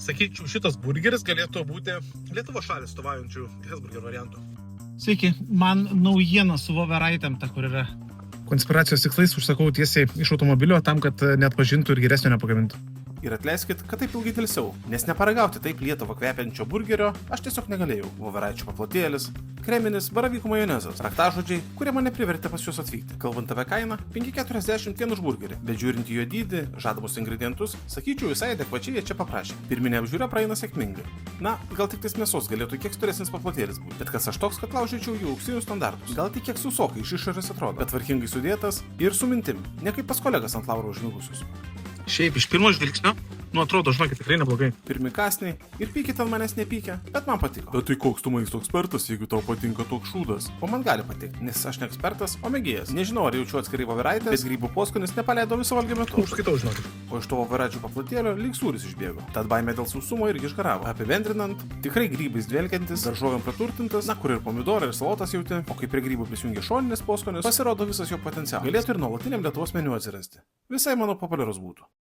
Sakyčiau, šitas burgeris galėtų būti Lietuvos šalį atstovaujančių Hesburger variantų. Sveiki, man naujiena su voveraitėm ta, kur yra. Konspiracijos tikslais užsakau tiesiai iš automobilio tam, kad neatpažintų ir geresnio nepagamintų. Ir atleiskit, kad taip ilgai tilsiau, nes neparagauti taip Lietuvą kvepiančio burgerio aš tiesiog negalėjau. Voveraičių paplotėlis, kreminis, baravykų majonezas, raktažodžiai, kurie mane privertė pas juos atvykti. Kalbant apie kainą, 5,40 vien už burgerį, bet žiūrint į jo dydį, žadamus ingredientus, sakyčiau, visai adekvačiai jie čia paprašė. Pirminė apžiūra praeina sėkmingai. Na, gal tik tais mėsos galėtų kiek storesnis paplotėlis būti, bet kas aš toks, kad laužyčiau jų auksinius standartus. Gal tik kiek susokai iš išorės atrodo, bet tvarkingai sudėtas ir su mintim, ne kaip pas kolegas ant lauro užmigusius. Šiaip iš pirmo žvilgsnio, atrodo, žinokit, tikrai neblogai. Pirmi kąsniai ir pykit ant manęs nepykę, bet man patiko. Bet tai koks tu maisto ekspertas, jeigu tau patinka toks šūdas? O man gali patikti, nes aš ne ekspertas, o mėgėjas. Nežinau, ar jaučiu atskirai voveraitę, bet grybų poskonis nepaleido viso valgio metu. Užskaitau, žinokit. O iš to voveraičių paplotėlio lyg sūris išbėgo. Tad baimė dėl sausumo irgi išgaravo. Apibendrinant, tikrai grybais dvelkiantis, daržovėm praturtintas, na kur ir pomidorai ir salotas jauti, o kai prie grybų prisijungia šoninis poskonis, pasirodo visas jo potencialas. Galėtų ir nuolatiniam Lietuvos meniu atsirasti. Visai, manau, populiarus būtų.